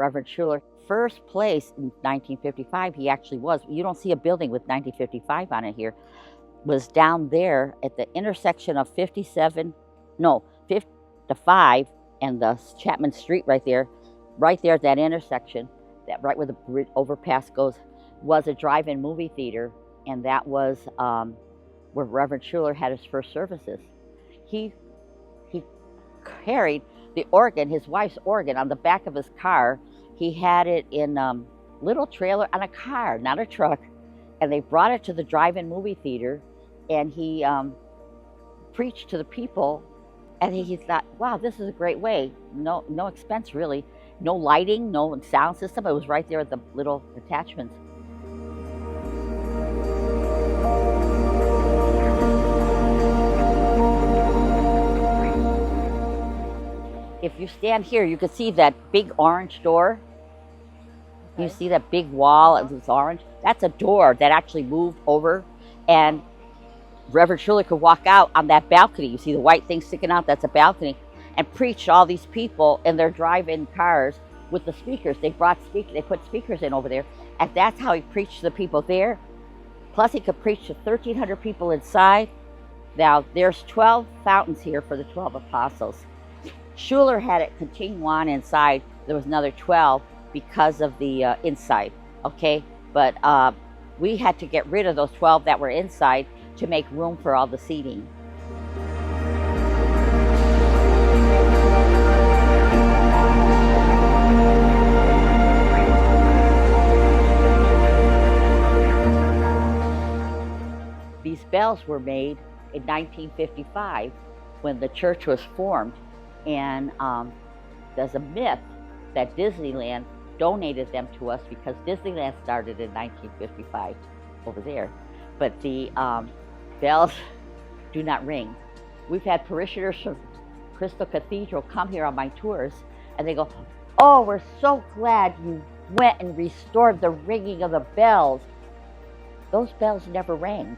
Reverend Schuler. First place in 1955, he actually was. You don't see a building with 1955 on it here. Was down there at the intersection of 55 and the Chapman Street right there at that intersection, that right where the bridge overpass goes, was a drive-in movie theater, and that was where Reverend Schuler had his first services. He carried the organ, his wife's organ, on the back of his car. He had it in little trailer on a car, not a truck, and they brought it to the drive-in movie theater, and he preached to the people, and he thought, wow, this is a great way. No expense really, no lighting, no sound system. It was right there at the little attachments. If you stand here, you can see that big orange door. You see that big wall, it was orange. That's a door that actually moved over, and Reverend Schuler could walk out on that balcony. You see the white thing sticking out, that's a balcony, and preach to all these people in their drive-in cars with the speakers. They put speakers in over there, and that's how he preached to the people there. Plus he could preach to 1,300 people inside. Now there's 12 fountains here for the 12 apostles. Schuler had it continue on inside. There was another 12 because of the inside, okay? But we had to get rid of those 12 that were inside to make room for all the seating. These bells were made in 1955 when the church was formed. And there's a myth that Disneyland donated them to us because Disneyland started in 1955 over there. But the bells do not ring. We've had parishioners from Crystal Cathedral come here on my tours, and they go, oh, we're so glad you went and restored the ringing of the bells. Those bells never rang.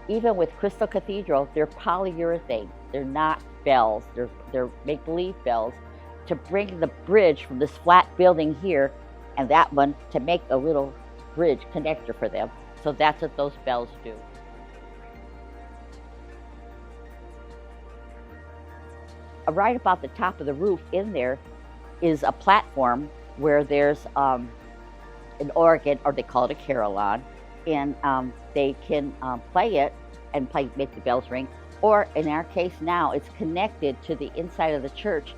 Even with Crystal Cathedral, they're polyurethane. They're not bells. They're make-believe bells to bring the bridge from this flat building here and that one to make a little bridge connector for them. So that's what those bells do. Right about the top of the roof in there is a platform where there's an organ, or they call it a carillon, and they can play it and make the bells ring. Or in our case now, it's connected to the inside of the church,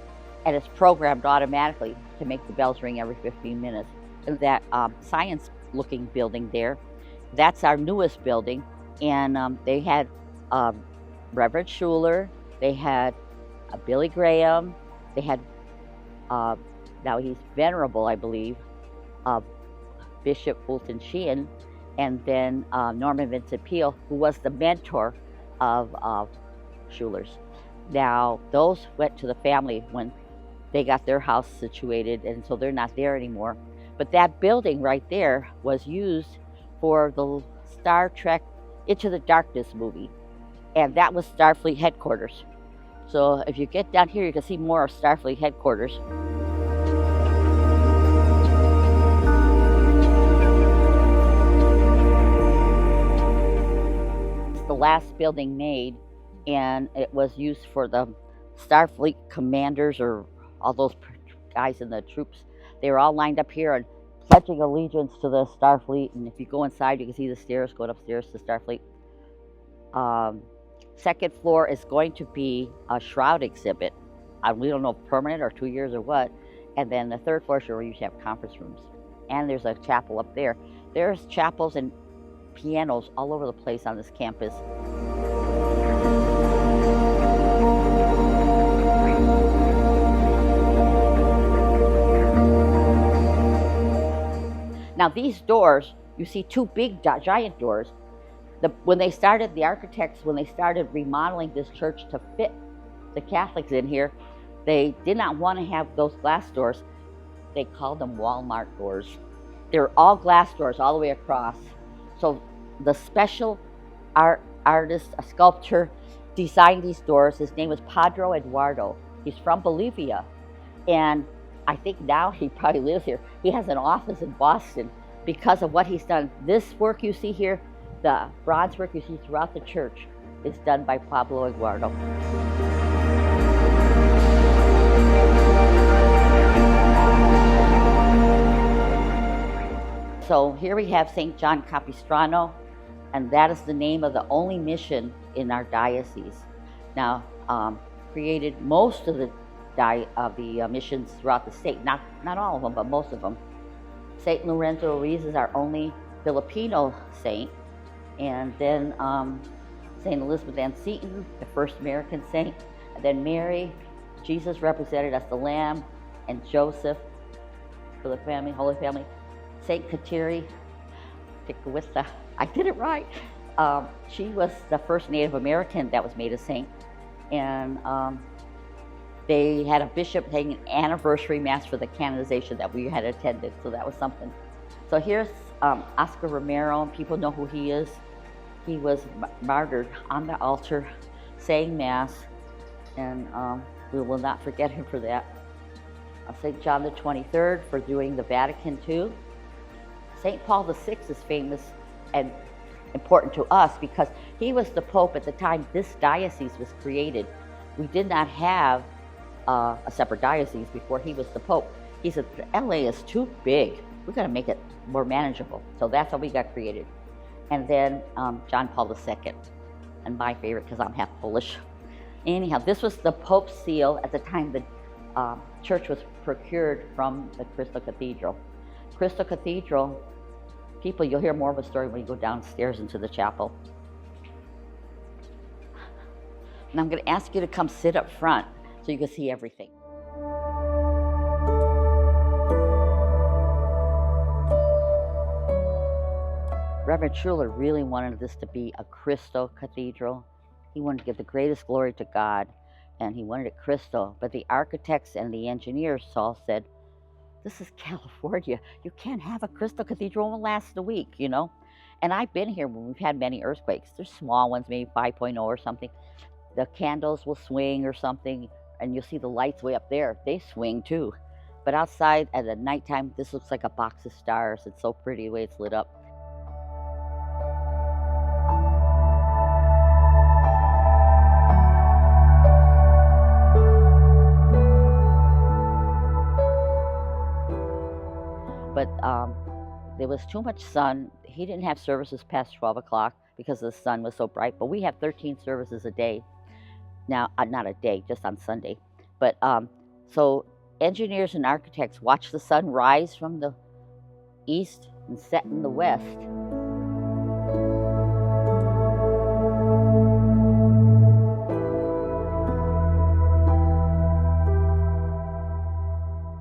and it's programmed automatically to make the bells ring every 15 minutes. And that science-looking building there, that's our newest building, and they had Reverend Schuler, they had Billy Graham, they had, now he's venerable, I believe, Bishop Fulton Sheehan, and then Norman Vincent Peale, who was the mentor of Schuler's. Now, those went to the family when they got their house situated, and so they're not there anymore. But that building right there was used for the Star Trek Into the Darkness movie, and that was Starfleet headquarters. So if you get down here, you can see more of Starfleet headquarters. The last building made, and it was used for the Starfleet commanders, or all those guys in the troops. They were all lined up here and pledging allegiance to the Starfleet. And if you go inside, you can see the stairs going upstairs to Starfleet. Second floor is going to be a shroud exhibit. We don't know if permanent or 2 years or what. And then the third floor is where you have conference rooms. And there's a chapel up there. There's chapels and pianos all over the place on this campus. Now these doors, you see two big giant doors. When they started, the architects, when they started remodeling this church to fit the Catholics in here, they did not want to have those glass doors. They called them Walmart doors. They're all glass doors all the way across. So the special artist, a sculptor, designed these doors. His name was Padre Eduardo. He's from Bolivia. And I think now he probably lives here. He has an office in Boston because of what he's done. This work you see here, the bronze work you see throughout the church, is done by Pablo Eduardo. So here we have St. John Capistrano, and that is the name of the only mission in our diocese. Now, created most of the missions throughout the state, not all of them, but most of them. St. Lorenzo Ruiz is our only Filipino saint, and then St. Elizabeth Ann Seton, the first American saint, and then Mary, Jesus represented as the Lamb, and Joseph for the family, Holy Family. St. Kateri, I did it right. She was the first Native American that was made a saint, and they had a bishop taking an anniversary mass for the canonization that we had attended, so that was something. So here's Oscar Romero. People know who he is. He was martyred on the altar, saying mass, and we will not forget him for that. St. John the 23rd for doing the Vatican II. St. Paul VI is famous and important to us because he was the Pope at the time this diocese was created. We did not have a separate diocese before he was the Pope. He said, LA is too big. We're going to make it more manageable. So that's how we got created. And then John Paul II, and my favorite because I'm half Polish. Anyhow, this was the Pope's seal at the time the church was procured from the Crystal Cathedral. Crystal Cathedral, people, you'll hear more of a story when you go downstairs into the chapel. And I'm going to ask you to come sit up front so you can see everything. Reverend Schuller really wanted this to be a crystal cathedral. He wanted to give the greatest glory to God, and he wanted it crystal. But the architects and the engineers all said, this is California. You can't have a crystal cathedral. It won't last a week, you know? And I've been here when we've had many earthquakes. There's small ones, maybe 5.0 or something. The candles will swing or something, and you'll see the lights way up there. They swing too. But outside at the nighttime, this looks like a box of stars. It's so pretty the way it's lit up. But there was too much sun. He didn't have services past 12 o'clock because the sun was so bright. But we have 13 services a day. Now, not a day, just on Sunday. But so engineers and architects watch the sun rise from the east and set in the west.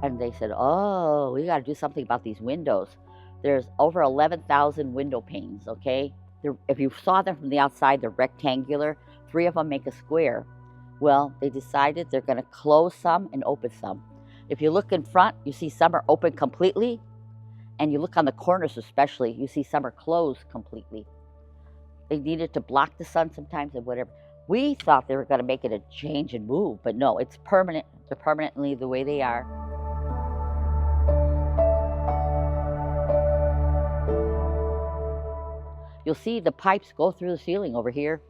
And they said, oh, we got to do something about these windows. There's over 11,000 window panes, okay? If you saw them from the outside, they're rectangular. 3 of them make a square. Well, they decided they're going to close some and open some. If you look in front, you see some are open completely. And you look on the corners especially, you see some are closed completely. They needed to block the sun sometimes and whatever. We thought they were going to make it a change and move, but no, it's permanent. They're permanently the way they are. You'll see the pipes go through the ceiling over here.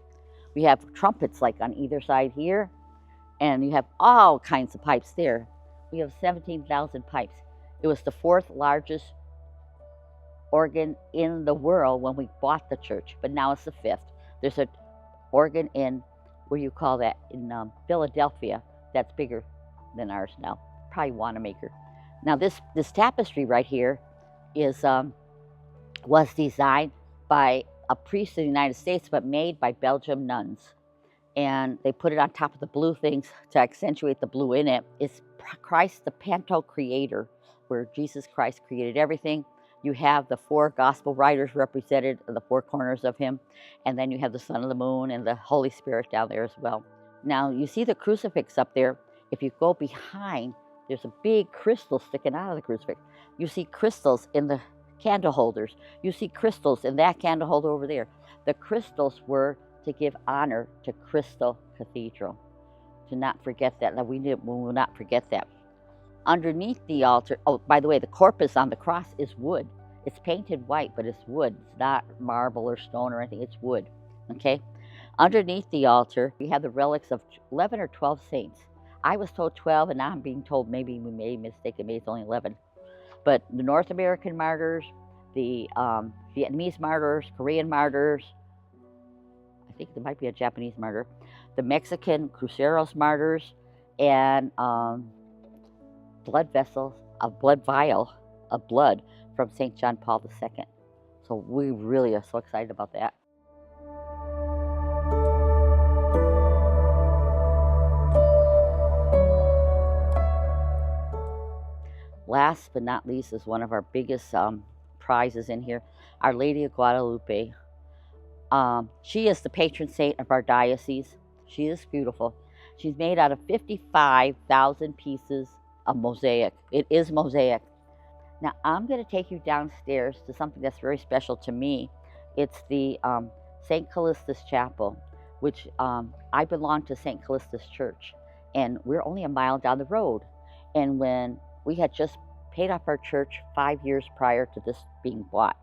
We have trumpets like on either side here, and you have all kinds of pipes there. We have 17,000 pipes. It was the 4th largest organ in the world when we bought the church, but now it's the 5th. There's an organ in, where you call that, in Philadelphia, that's bigger than ours now, probably Wanamaker. Now this tapestry right here is was designed by a priest in the United States, but made by Belgian nuns. And they put it on top of the blue things to accentuate the blue in it. It's Christ, the Panto creator, where Jesus Christ created everything. You have the 4 gospel writers represented in the 4 corners of him. And then you have the sun and the moon and the Holy Spirit down there as well. Now, you see the crucifix up there. If you go behind, there's a big crystal sticking out of the crucifix. You see crystals in the candle holders. You see crystals in that candle holder over there. The crystals were to give honor to Crystal Cathedral. To not forget that. Now we will not forget that. Underneath the altar, oh, by the way, the corpus on the cross is wood. It's painted white, but it's wood. It's not marble or stone or anything, it's wood, okay? Underneath the altar, we have the relics of 11 or 12 saints. I was told 12, and now I'm being told maybe we made a mistake, maybe it's only 11. But the North American martyrs, the Vietnamese martyrs, Korean martyrs, I think there might be a Japanese martyr, the Mexican Cruceros martyrs, and blood vessels, a blood vial of blood from St. John Paul II. So we really are so excited about that. Last but not least is one of our biggest prizes in here, Our Lady of Guadalupe. She is the patron saint of our diocese. She is beautiful. She's made out of 55,000 pieces of mosaic. It is mosaic. Now I'm going to take you downstairs to something that's very special to me. It's the St. Callistus Chapel, which I belong to St. Callistus Church, and we're only a mile down the road. And when we had just paid off our church 5 years prior to this being bought,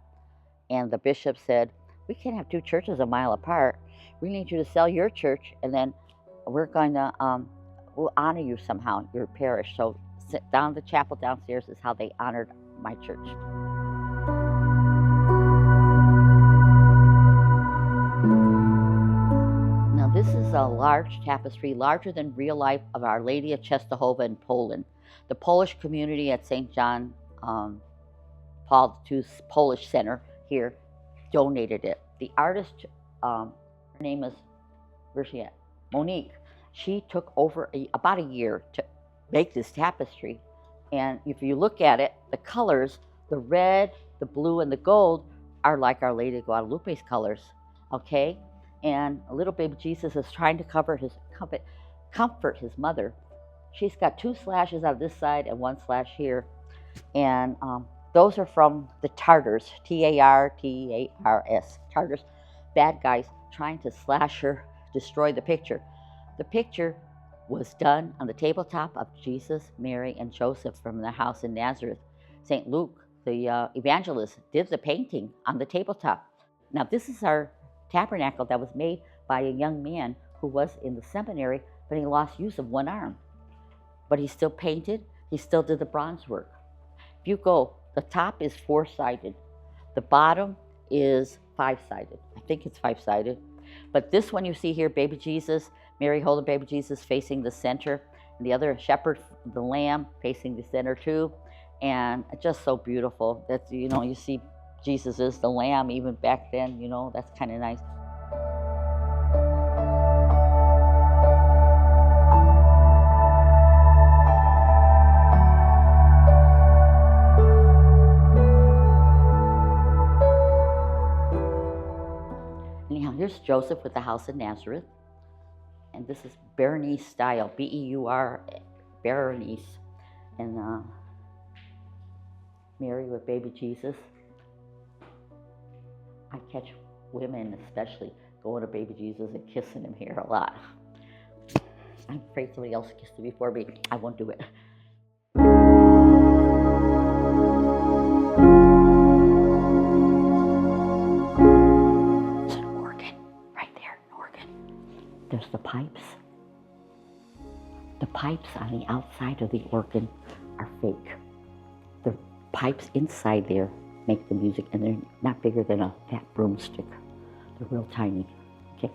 and the bishop said, we can't have two churches a mile apart. We need you to sell your church, and then we're going to we'll honor you somehow, your parish. So down the chapel downstairs is how they honored my church. Now this is a large tapestry, larger than real life, of Our Lady of Czestochowa in Poland. The Polish community at St. John Paul II's Polish Center here donated it. The artist, her name is, where's she at? Monique. She took over about a year to make this tapestry. And if you look at it, the colors, the red, the blue, and the gold are like Our Lady of Guadalupe's colors, okay? And a little baby Jesus is trying to comfort his mother. She's got 2 slashes on this side and 1 slash here. And those are from the Tartars, T-A-R-T-A-R-S, Tartars, bad guys trying to slash her, destroy the picture. The picture was done on the tabletop of Jesus, Mary, and Joseph from their house in Nazareth. St. Luke, the evangelist, did the painting on the tabletop. Now this is our tabernacle that was made by a young man who was in the seminary, but he lost use of one arm. But he still painted, he still did the bronze work. If you go, the top is 4-sided. The bottom is 5-sided. I think it's 5-sided. But this one you see here, baby Jesus, Mary holding baby Jesus facing the center, and the other shepherd, the lamb, facing the center too. And just so beautiful. That's, you know, you see Jesus is the lamb even back then, you know, that's kind of nice. Here's Joseph with the house in Nazareth, and this is Berenice style, B-E-U-R, Berenice, and Mary with baby Jesus. I catch women especially going to baby Jesus and kissing him here a lot. I'm afraid somebody else kissed him before me. I won't do it. There's the pipes. The pipes on the outside of the organ are fake. The pipes inside there make the music, and they're not bigger than a fat broomstick. They're real tiny. Okay.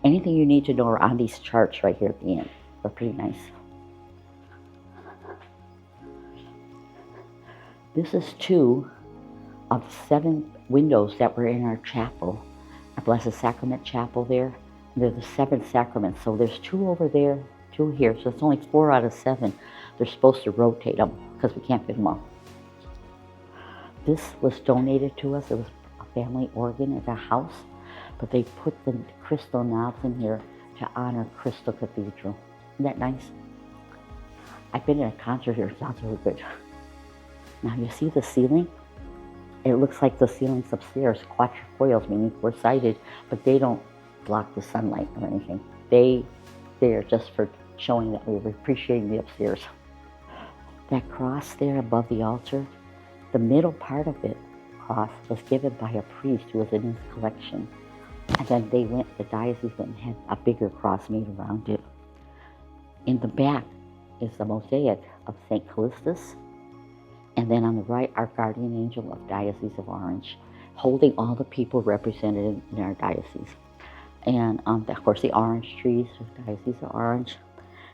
Anything you need to know are on these charts right here at the end. They're pretty nice. This is 2 of 7 windows that were in our chapel, our Blessed Sacrament chapel there. They're the 7 sacraments, so there's 2 over there, 2 here, so it's only 4 out of 7. They're supposed to rotate them because we can't fit them all. This was donated to us. It was a family organ at our house, but they put the crystal knobs in here to honor Crystal Cathedral. Isn't that nice? I've been in a concert here. It sounds really good. Now you see the ceiling? It looks like the ceilings upstairs, quatrefoils, meaning 4-sided, but they don't block the sunlight or anything. They're just for showing that we were appreciating the upstairs. That cross there above the altar, the middle part of it, cross, was given by a priest who was in his collection. And then the diocese went and had a bigger cross made around it. In the back is the mosaic of St. Callistus. And then on the right, our guardian angel of Diocese of Orange, holding all the people represented in our diocese. And of course, the orange trees of Diocese of Orange.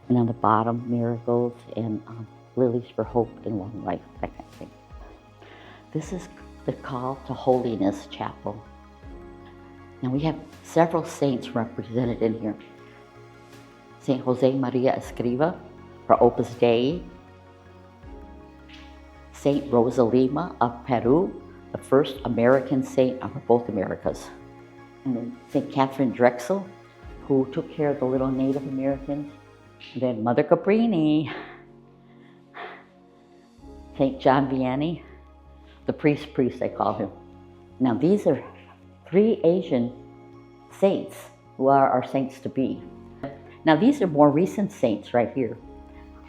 And on the bottom, miracles and lilies for hope and long life, that kind of thing. This is the Call to Holiness Chapel. Now we have several saints represented in here. Saint Jose Maria Escriva for Opus Dei. Saint Rosa Lima of Peru, the first American saint of both Americas. And then Saint Catherine Drexel, who took care of the little Native Americans. And then Mother Cabrini. Saint John Vianney, the priest, I call him. Now these are 3 Asian saints who are our saints to be. Now these are more recent saints right here.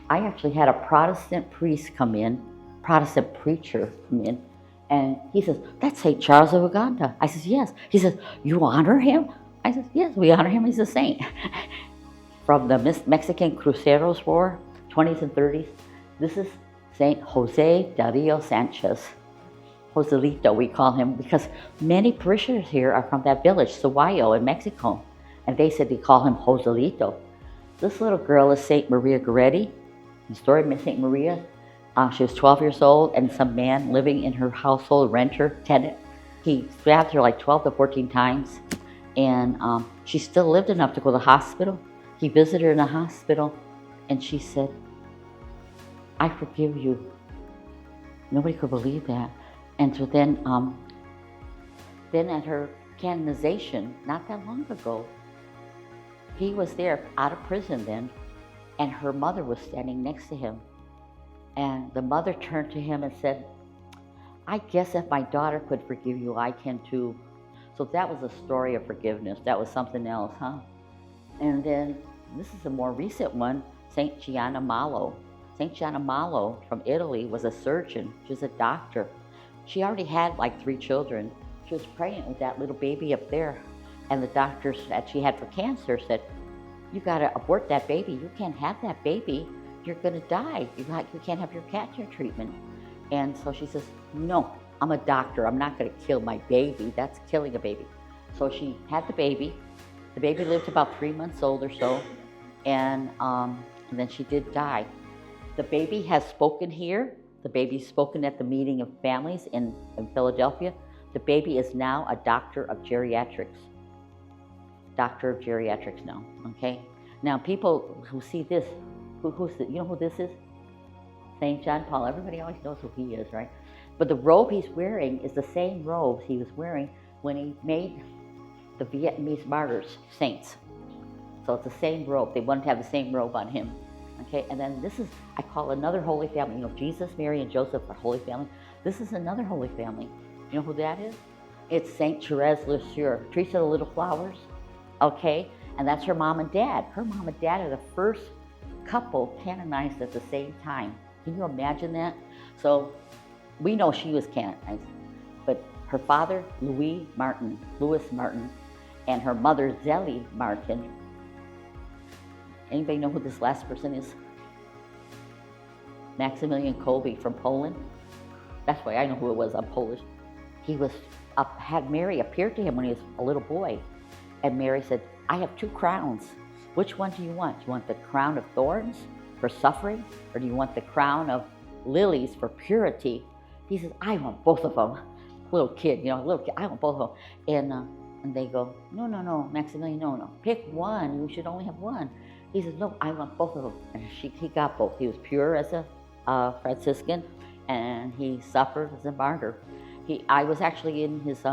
I actually had a Protestant priest come in, Protestant preacher come in, and he says, "That's St. Charles of Uganda." I says, "Yes." He says, "You honor him?" I says, "Yes, we honor him. He's a saint." From the Mexican Cruceros War, 20s and 30s, this is Saint Jose Dario Sanchez. Joselito, we call him, because many parishioners here are from that village, Sahuayo in Mexico, and they said they call him Joselito. This little girl is Saint Maria Goretti. The story of Saint Maria, she was 12 years old, and some man living in her household, renter, tenant, he stabbed her like 12 to 14 times, and she still lived enough to go to the hospital. He visited her in the hospital, and she said, "I forgive you." Nobody could believe that. And so then at her canonization, not that long ago, he was there out of prison then, and her mother was standing next to him. And the mother turned to him and said, "I guess if my daughter could forgive you, I can too." So that was a story of forgiveness. That was something else, huh? And then this is a more recent one, Saint Gianna Malo. Saint Gianna Malo from Italy was a surgeon. She was a doctor. She already had like 3 children. She was pregnant with that little baby up there. And the doctors that she had for cancer said, "You gotta abort that baby. You can't have that baby. You're gonna die. You can't have your cancer treatment." And so she says, "No, I'm a doctor. I'm not gonna kill my baby. That's killing a baby." So she had the baby. The baby lived about 3 months old or so. And then she did die. The baby has spoken here. The baby's spoken at the meeting of families in Philadelphia. The baby is now a doctor of geriatrics. Doctor of geriatrics now, okay? Now people who see this, you know who this is? St. John Paul. Everybody always knows who he is, right? But the robe he's wearing is the same robes he was wearing when he made the Vietnamese martyrs saints. So it's the same robe. They wanted to have the same robe on him. Okay, and then this is, I call another Holy Family. You know, Jesus, Mary, and Joseph are Holy Family. This is another Holy Family. You know who that is? It's Saint Therese Lisieux, Teresa of the Little Flowers. Okay, and that's her mom and dad. Her mom and dad are the first couple canonized at the same time. Can you imagine that? So we know she was canonized, but her father, Louis Martin, and her mother, Zélie Martin. Anybody know who this last person is? Maximilian Kolbe from Poland. That's why I know who it was. I'm Polish. He had Mary appear to him when he was a little boy. And Mary said, "I have 2 crowns. Which one do you want? Do you want the crown of thorns for suffering? Or do you want the crown of lilies for purity?" He says, "I want both of them." Little kid, I want both of them. And they go, no, Maximilian, no. Pick one. You should only have one. He says, "No, I want both of them." And he got both. He was pure as a Franciscan, and he suffered as a martyr. I was actually in his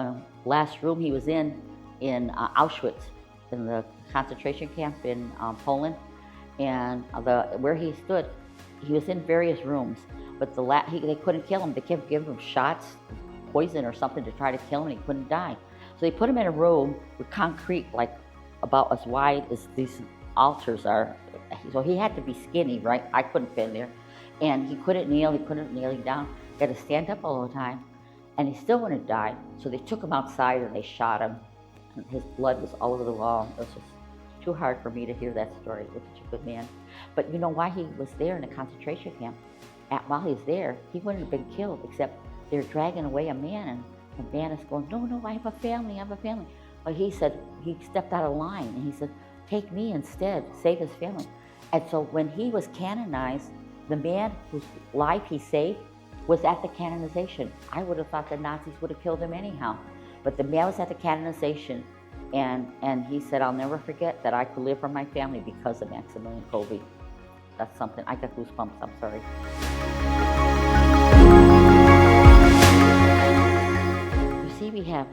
last room he was in Auschwitz, in the concentration camp in Poland. And where he stood, he was in various rooms, but they couldn't kill him. They kept giving him shots, poison or something to try to kill him, and he couldn't die. So they put him in a room with concrete, like about as wide as these altars are. So he had to be skinny, right? I couldn't fit in there. And he couldn't kneel down. He had to stand up all the time. And he still wouldn't die. So they took him outside and they shot him. And his blood was all over the wall. It was just too hard for me to hear that story. He was such a good man. But you know why he was there in a concentration camp? While he was there, he wouldn't have been killed, except they're dragging away a man. And the man is going, no, I have a family, I have a family. Well, he said, he stepped out of line and he said, take me instead, save his family. And so when he was canonized, the man whose life he saved was at the canonization. I would have thought the Nazis would have killed him anyhow. But the man was at the canonization, and he said, I'll never forget that I could live for my family because of Maximilian Kolbe. That's something, I got goosebumps, I'm sorry. You see, we have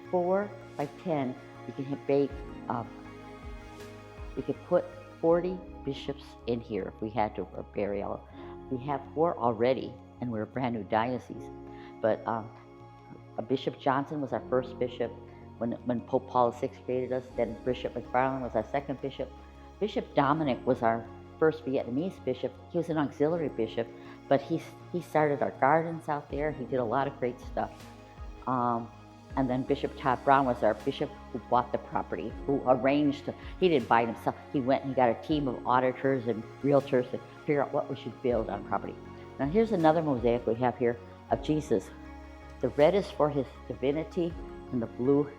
4 by 10. You can bake, we could put 40 bishops in here if we had to for burial. We have 4 already, and we're a brand new diocese. But Bishop Johnson was our first bishop when Pope Paul VI created us. Then Bishop McFarland was our second bishop. Bishop Dominic was our first Vietnamese bishop. He was an auxiliary bishop, but he started our gardens out there. He did a lot of great stuff. And then Bishop Todd Brown was our bishop who bought the property, who arranged, he didn't buy it himself. He went and he got a team of auditors and realtors to figure out what we should build on property. Now here's another mosaic we have here of Jesus. The red is for his divinity and the blue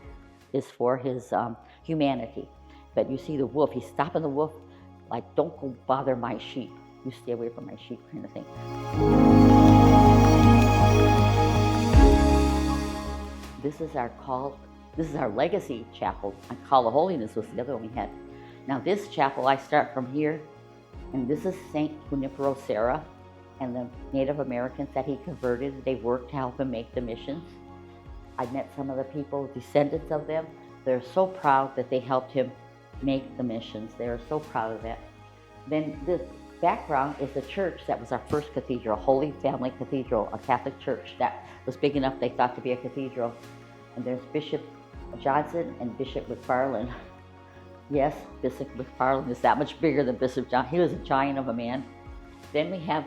is for his humanity. But you see the wolf, he's stopping the wolf like, don't go bother my sheep. You stay away from my sheep, kind of thing. This is our legacy chapel. Call of Holiness was the other one we had. Now this chapel, I start from here, and this is St. Junipero Serra, and the Native Americans that he converted. They worked to help him make the missions. I met some of the people, descendants of them. They're so proud that they helped him make the missions. They are so proud of that. Then this background is the church that was our first cathedral, Holy Family Cathedral, a Catholic church that was big enough they thought to be a cathedral. And there's Bishop Johnson and Bishop McFarland. Yes, Bishop McFarland is that much bigger than Bishop Johnson. He was a giant of a man. Then we have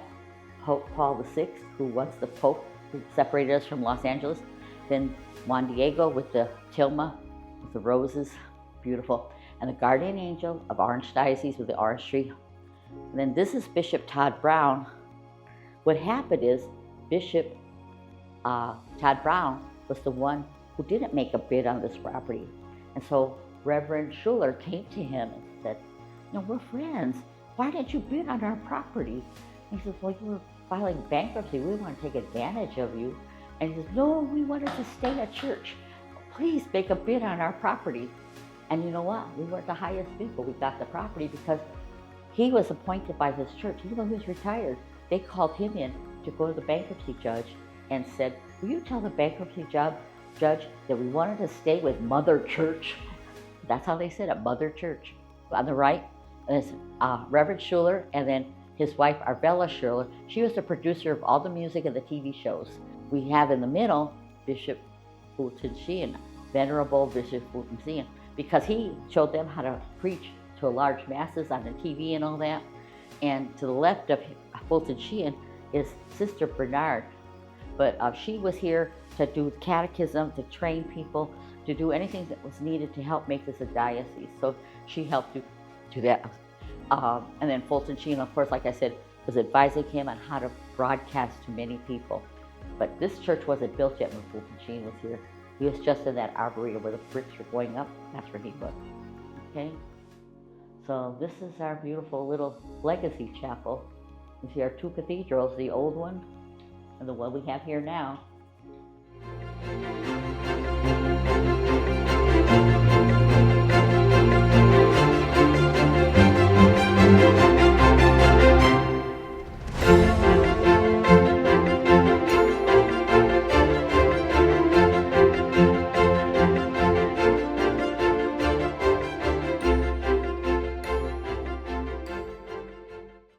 Pope Paul VI, who was the Pope who separated us from Los Angeles. Then Juan Diego with the tilma, with the roses, beautiful. And the guardian angel of Orange Diocese with the orange tree. And then this is Bishop Todd Brown. What happened is Bishop Todd Brown was the one who didn't make a bid on this property. And so Reverend Schuler came to him and said, no, we're friends. Why didn't you bid on our property? And he says, well, you were filing bankruptcy. We want to take advantage of you. And he says, no, we wanted to stay at church. Please make a bid on our property. And you know what? We weren't the highest bid, but we got the property because he was appointed by his church. Even though he was retired, they called him in to go to the bankruptcy judge and said, will you tell the bankruptcy judge that we wanted to stay with Mother Church? That's how they said it, Mother Church. On the right is Reverend Schuler, and then his wife, Arvella Schuler. She was the producer of all the music and the TV shows. We have in the middle, Bishop Fulton Sheehan, Venerable Bishop Fulton Sheehan, because he showed them how to preach to large masses on the TV and all that. And to the left of Fulton Sheehan is Sister Bernard. But she was here to do catechism, to train people, to do anything that was needed to help make this a diocese. So she helped do that. And then Fulton Sheen, of course, like I said, was advising him on how to broadcast to many people. But this church wasn't built yet when Fulton Sheen was here. He was just in that arboretum where the bricks were going up. That's where he was. Okay? So this is our beautiful little legacy chapel. You see our 2 cathedrals, the old one and the one we have here now.